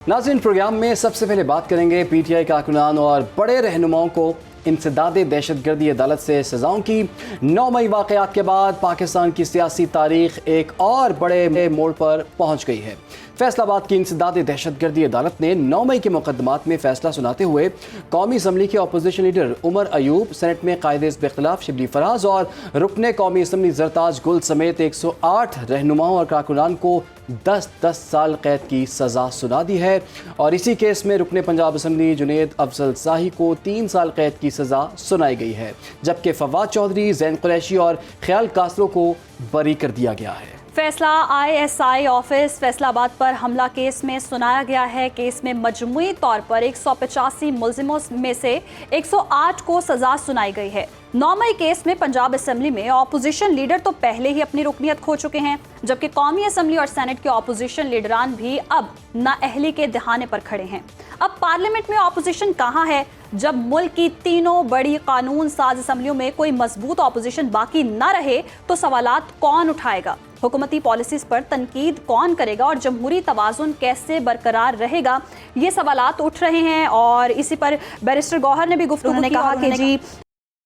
नाज़रीन, प्रोग्राम में सबसे पहले बात करेंगे पीटीआई कारकुनान और बड़े रहनुमाओं को इंसदादे दहशतगर्दी अदालत से सज़ाओं की। 9 मई वाक़यात के बाद पाकिस्तान की सियासी तारीख एक और बड़े मोड़ पर पहुँच गई है। फैसलाबाद की इंसदादे दहशतगर्दी अदालत ने 9 मई के मुकदमात में फैसला सुनाते हुए कौमी असम्बली के opposition leader Umar Ayub, senate में कायदे इख्तिलाफ शिबली फराज और रुकने कौमी असम्बली जरताज गुल समेत 108 रहनुमाओं और कारकुनान को 10-10 साल कैद की सज़ा सुना दी है। और इसी केस में रुकने पंजाब असम्बली जुनेद अफजल शाही को 3 साल कैद की सज़ा सुनाई गई है, जबकि फवाद चौधरी, जैन कुरैशी और ख्याल कासरो को बरी कर दिया गया है। फैसला ISI ऑफिस फैसलाबाद पर हमला केस में सुनाया गया है। केस में मजमूई तौर पर 185 मुलजिमों में से 108 को सजा सुनाई गई है। 9 मई केस में पंजाब असम्बली में ऑपोजिशन लीडर तो पहले ही अपनी रुकनियत खो चुके हैं, जबकि कौमी असम्बली और सेनेट के ऑपोजिशन लीडरान भी अब नाअहली के दहाने पर खड़े हैं। अब पार्लियामेंट में ऑपोजिशन कहाँ है जब मुल्क की तीनों बड़ी कानून साज असम्बलियों में कोई मजबूत ऑपोजिशन बाकी न रहे तो सवालात कौन उठाएगा, हुकूमती पॉलिसीज पर तनकीद कौन करेगा और जमहूरी तवाज़ुन कैसे बरकरार रहेगा, ये सवालात उठ रहे हैं। और इसी पर बैरिस्टर गौहर ने भी गुफ्तगू की, कहा कि जी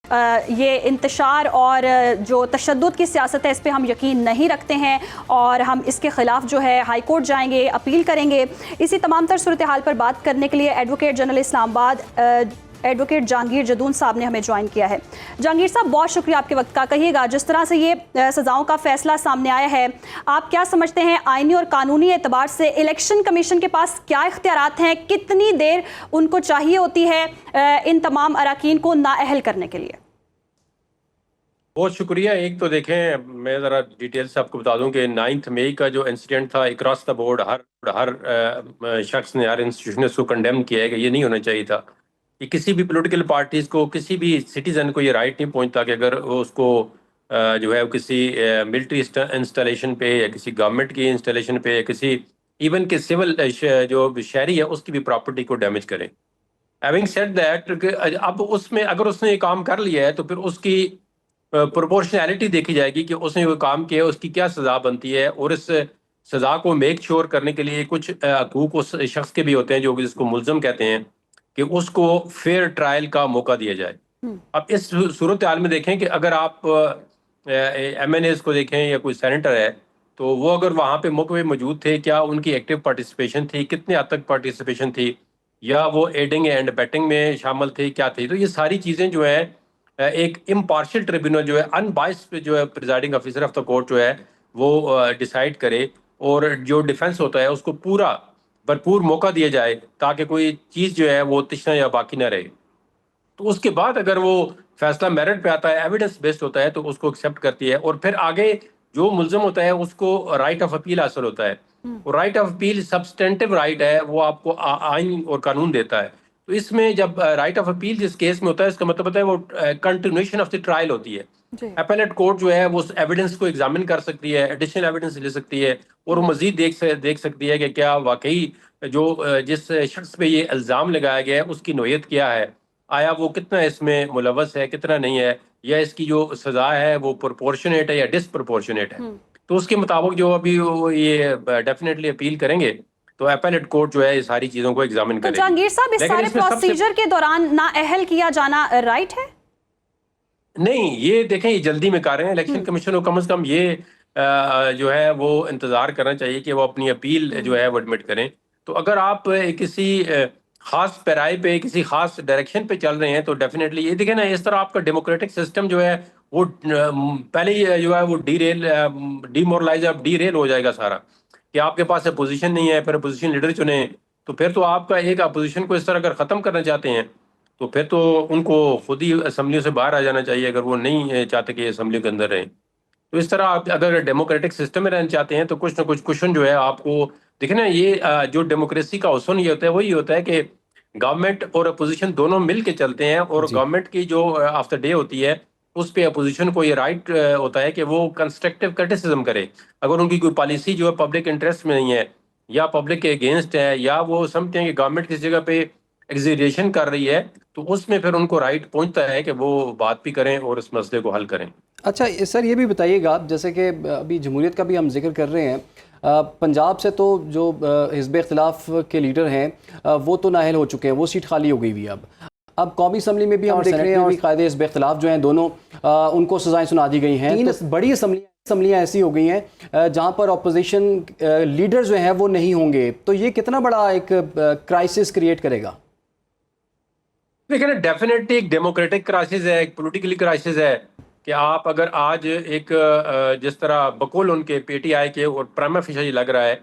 ये इंतशार और जो तशद्दुद की सियासत है इस पे हम यकीन नहीं रखते हैं और हम इसके ख़िलाफ़ जो है हाई कोर्ट जाएंगे, अपील करेंगे। इसी तमाम तर सूरत हाल पर बात करने के लिए advocate general Islamabad advocate Jahangir Jadoon साहब ने हमें ज्वाइन किया है। जहांगीर साहब, बहुत शुक्रिया आपके वक्त का। कहिएगा, जिस तरह से ये सज़ाओं का फैसला सामने आया है, आप क्या समझते हैं आईनी और कानूनी एतबार से इलेक्शन कमीशन के पास क्या इख्तियारात हैं, कितनी देर उनको चाहिए होती है इन तमाम अराकीन को नाअहल करने के लिए? बहुत शुक्रिया। एक तो देखें, मैं ज़रा डिटेल से आपको बता दूं कि 9 मई का जो इंसिडेंट था, अक्रॉस द बोर्ड हर शख्स ने, हर इंस्टीट्यूशन ने उसको कंडेम किया है कि ये नहीं होना चाहिए था कि किसी भी पॉलिटिकल पार्टीज़ को, किसी भी सिटीज़न को ये राइट नहीं पहुंचता कि अगर वो उसको जो है किसी मिलिट्री इंस्टॉलेशन पे या किसी गवर्नमेंट की इंस्टॉलेशन पे या किसी इवन के सिविल जो शहरी है उसकी भी प्रॉपर्टी को डैमेज करें। हैविंग सेड दैट, अब उसमें अगर उसने ये काम कर लिया है तो फिर उसकी प्रोपोर्शनैलिटी देखी जाएगी कि उसने वो काम किया, उसकी क्या सज़ा बनती है। और इस सज़ा को मेक श्योर करने के लिए कुछ हकूक़ उस शख्स के भी होते हैं जो जिसको मुल्ज़म कहते हैं कि उसको फेयर ट्रायल का मौका दिया जाए। अब इस सूरत हाल में देखें कि अगर आप MNAs को देखें या कोई सेनेटर है तो वो अगर वहाँ पे मौके पे मौजूद थे, क्या उनकी एक्टिव पार्टिसिपेशन थी, कितने हद तक पार्टिसिपेशन थी, या वो एडिंग एंड बैटिंग में शामिल थे, क्या थी। तो ये सारी चीज़ें जो है एक इम्पार्शियल ट्रिब्यूनल जो है, अनबाइस्ड जो है presiding officer of the court जो है वो डिसाइड करे और जो डिफेंस होता है उसको पूरा भरपूर मौका दिया जाए ताकि कोई चीज़ जो है वो तिश्ना या बाकी ना रहे। तो उसके बाद अगर वो फैसला मेरिट पे आता है, एविडेंस बेस्ड होता है, तो उसको एक्सेप्ट करती है और फिर आगे जो मुल्ज़म होता है उसको राइट ऑफ अपील हासिल होता है। और right of appeal substantive right है, वो आपको आइन और कानून देता है। तो इसमें जब राइट ऑफ अपील जिस केस में होता है, इसका मतलब होता है वो कंटिन्यूएशन ऑफ द ट्रायल होती है। अपीलेट कोर्ट जो है वो उस एविडेंस को एग्जामिन कर सकती है, एडिशनल एविडेंस ले सकती है और वो मजीद देख सकती है कि क्या वाकई जो जिस शख्स पे ये इल्ज़ाम लगाया गया है उसकी नोयत क्या है, आया वो कितना इसमें मुलव्वस है, कितना नहीं है, या इसकी जो सज़ा है वो प्रोपोर्शनेट है या डिसप्रोपोर्शनेट है। तो उसके मुताबिक जो अभी ये डेफिनेटली अपील करेंगे तो अपीलेट कोर्ट जो है ये सारी चीज़ों को एग्जामिन करेगी। तो जहांगीर साहब, इस सारे प्रोसीजर के दौरान नाअहल किया जाना राइट है? नहीं, ये देखें, ये जल्दी में कर रहे हैं। इलेक्शन कमीशन को कम से कम ये जो है वो इंतज़ार करना चाहिए कि वो अपनी अपील जो है वो एडमिट करें। तो अगर आप किसी खास पैराए पे, किसी खास डायरेक्शन पे चल रहे हैं तो डेफिनेटली ये देखें ना, इस तरह आपका डेमोक्रेटिक सिस्टम जो है वो पहले ही जो है वो डीमोरलाइज डीरेल हो जाएगा सारा, कि आपके पास अपोजिशन नहीं है, फिर अपोजिशन लीडर चुने, तो फिर तो आपका एक अपोजिशन को इस तरह अगर ख़त्म करना चाहते हैं तो फिर तो उनको खुद ही असम्बलियों से बाहर आ जाना चाहिए अगर वो नहीं चाहते कि असम्बली के अंदर रहें। तो इस तरह आप अगर डेमोक्रेटिक सिस्टम में रहना चाहते हैं तो कुछ ना कुछ क्वेश्चन जो है आपको देखें ना, ये जो डेमोक्रेसी का हुस्न ये होता है, वही होता है कि गवर्नमेंट और अपोजिशन दोनों मिल के चलते हैं और गवर्नमेंट की जो ऑफ द डे होती है उस पे अपोजिशन को ये राइट होता है कि वो कंस्ट्रक्टिव क्रिटिसिज्म करे। अगर उनकी कोई पॉलिसी जो है पब्लिक इंटरेस्ट में नहीं है या पब्लिक के अगेंस्ट है या वो समझते हैं कि गवर्नमेंट किसी जगह पे एग्जीरिएशन कर रही है, तो उसमें फिर उनको राइट पहुंचता है कि वो बात भी करें और इस मसले को हल करें। अच्छा सर, ये भी बताइएगा, जैसे कि अभी जमहूरियत का भी हम जिक्र कर रहे हैं, پنجاب سے تو جو حزب اختلاف کے لیڈر ہیں وہ تو نااہل ہو چکے ہیں, وہ سیٹ خالی ہو گئی ہوئی ہے. اب قومی اسمبلی میں بھی ہم دیکھ رہے ہیں اور قائد حزب اختلاف جو ہیں دونوں ان کو سزائیں سنا دی گئی ہیں. 3 بڑی اسمبلیاں ایسی ہو گئی ہیں جہاں پر اپوزیشن لیڈر جو ہیں وہ نہیں ہوں گے, تو یہ کتنا بڑا ایک کرائسس کریٹ کرے گا؟ دیکھیں نا, ڈیفینیٹلی ایک ڈیموکریٹک کرائسس ہے, ایک پولیٹیکلی کرائسس ہے کہ آپ اگر آج ایک جس طرح بقول ان کے پی ٹی آئی کے اور پرائما فیشلی لگ رہا ہے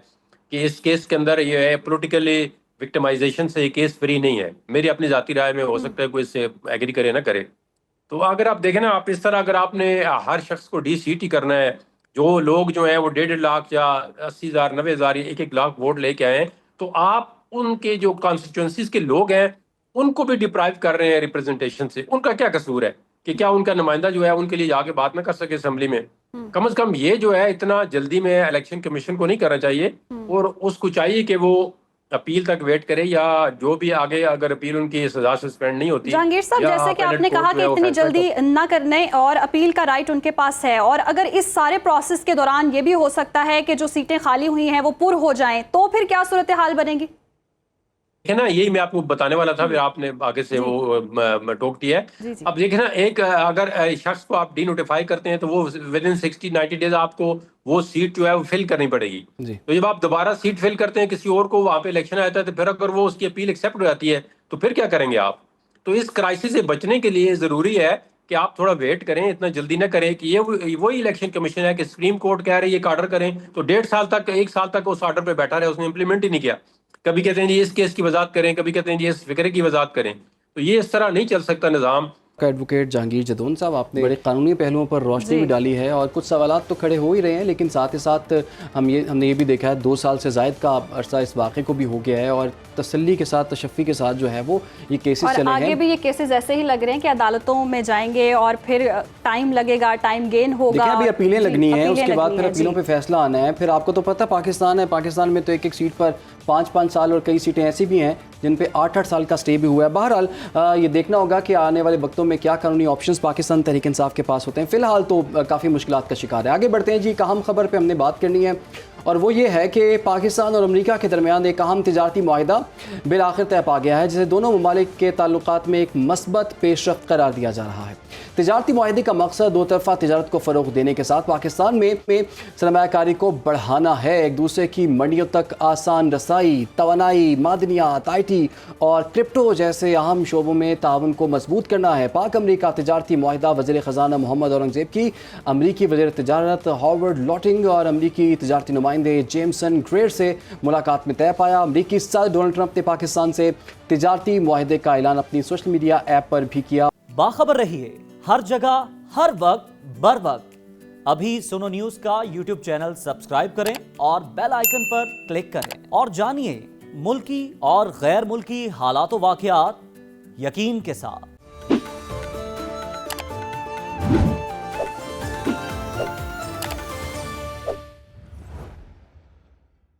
کہ اس کیس کے اندر یہ ہے پولیٹیکلی وکٹمائزیشن سے یہ کیس فری نہیں ہے. میری اپنی ذاتی رائے میں ہو سکتا ہے کوئی اس سے ایگری کرے نہ کرے. تو اگر آپ دیکھیں نا, آپ اس طرح اگر آپ نے ہر شخص کو ڈی سیٹ ہی کرنا ہے, جو لوگ جو ہیں وہ 1.5 لاکھ یا 80,000 90,000 یا 1 لاکھ ووٹ لے کے آئے ہیں, تو آپ ان کے جو کانسٹیٹوئنسیز کے لوگ ہیں ان کو بھی ڈپرائیو کر رہے ہیں ریپرزنٹیشن سے. ان کا کیا قصور ہے کہ کیا ان کا نمائندہ جو ہے ان کے لیے جا کے بات نہ کر سکے اسمبلی میں؟ کم از کم یہ جو ہے اتنا جلدی میں الیکشن کمیشن کو نہیں کرنا چاہیے, اور اس کو چاہیے کہ وہ اپیل تک ویٹ کرے, یا جو بھی آگے اگر اپیل ان کی سزا سسپینڈ نہیں ہوتی. جہانگیر صاحب, جیسے کہ آپ نے کہا کہ اتنی جلدی نہ کرنے اور اپیل کا رائٹ ان کے پاس ہے, اور اگر اس سارے پروسیس کے دوران یہ بھی ہو سکتا ہے کہ جو سیٹیں خالی ہوئی ہیں وہ پر ہو جائیں, تو پھر کیا صورتحال بنے گی؟ ہے نا, یہی میں آپ کو بتانے والا تھا, پھر آپ نے آگے سے وہ ٹوک دیا ہے. اب دیکھیں نا, ایک اگر شخص کو آپ ڈی نوٹیفائی کرتے ہیں تو وہ ودن 60-90 ڈیز آپ کو وہ سیٹ جو ہے وہ فل کرنی پڑے گی. تو جب آپ دوبارہ سیٹ فل کرتے ہیں کسی اور کو, وہاں پہ الیکشن آتا ہے, تو پھر اگر وہ اس کی اپیل ایکسیپٹ ہو جاتی ہے تو پھر کیا کریں گے آپ؟ تو اس کرائسس سے بچنے کے لیے ضروری ہے کہ آپ تھوڑا ویٹ کریں, اتنا جلدی نہ کریں کہ یہ وہی الیکشن کمیشن ہے کہ سپریم کورٹ کہہ رہے ہیں ایک آرڈر کریں تو 1.5 سال تک 1 سال تک اس آرڈر پہ بیٹھا رہے, اس نے امپلیمنٹ ہی نہیں کیا. کبھی کہتے ہیں جی اس کیس کی وضاحت کریں, کبھی کہتے ہیں جی اس فکرے کی وضاحت کریں. تو یہ اس طرح نہیں چل سکتا نظام. ایڈوکیٹ جہانگیر جدون صاحب, آپ نے بڑے قانونی پہلوؤں پر روشنی بھی ڈالی ہے, اور کچھ سوالات تو کھڑے ہو ہی رہے ہیں, لیکن ساتھ ہی ساتھ ہم نے یہ بھی دیکھا ہے 2 سال سے زائد کا عرصہ اس واقعے کو بھی ہو گیا ہے, اور تسلی کے ساتھ, تشفی کے ساتھ جو ہے وہ یہ کیسز چلے ہیں. اور آگے بھی یہ کیسز ایسے ہی لگ رہے ہیں کہ عدالتوں میں جائیں گے اور پھر ٹائم لگے گا, ٹائم گین ہوگا. دیکھیں ابھی اپیلیں لگنی ہیں, اس کے بعد پھر اپیلوں پہ فیصلہ آنا ہے. پھر آپ کو تو پتہ پاکستان ہے, پاکستان میں تو ایک سیٹ پر 5 سال, اور کئی سیٹیں ایسی بھی ہیں جن پہ 8 سال کا سٹے بھی ہوا ہے. بہرحال یہ دیکھنا ہوگا کہ آنے والے وقتوں میں کیا قانونی آپشنز پاکستان تحریک انصاف کے پاس ہوتے ہیں. فی الحال تو کافی مشکلات کا شکار ہے. آگے بڑھتے ہیں جی, ایک اہم خبر پہ ہم نے بات کرنی ہے, اور وہ یہ ہے کہ پاکستان اور امریکہ کے درمیان ایک اہم تجارتی معاہدہ بالآخر طے پا گیا ہے, جسے دونوں ممالک کے تعلقات میں ایک مثبت پیش رفت قرار دیا جا رہا ہے. تجارتی معاہدے کا مقصد 2 طرفہ تجارت کو فروغ دینے کے ساتھ پاکستان میں سرمایہ کاری کو بڑھانا ہے, ایک دوسرے کی منڈیوں تک آسان رسائی, توانائی, معدنیات, IT اور کرپٹو جیسے اہم شعبوں میں تعاون کو مضبوط کرنا ہے. پاک امریکہ تجارتی معاہدہ وزیر خزانہ محمد اورنگزیب کی امریکی وزیر تجارت ہاورڈ لاٹنگ اور امریکی تجارتی نمائندے جیمسن گریئر سے ملاقات میں طے پایا. امریکی صدر ڈونلڈ ٹرمپ نے پاکستان سے تجارتی معاہدے کا اعلان اپنی سوشل میڈیا ایپ پر بھی کیا. باخبر رہیے ہر جگہ ہر وقت بر وقت. ابھی سنو نیوز کا YouTube چینل سبسکرائب کریں اور بیل آئیکن پر کلک کریں, اور جانیے ملکی اور غیر ملکی حالات و واقعات یقین کے ساتھ.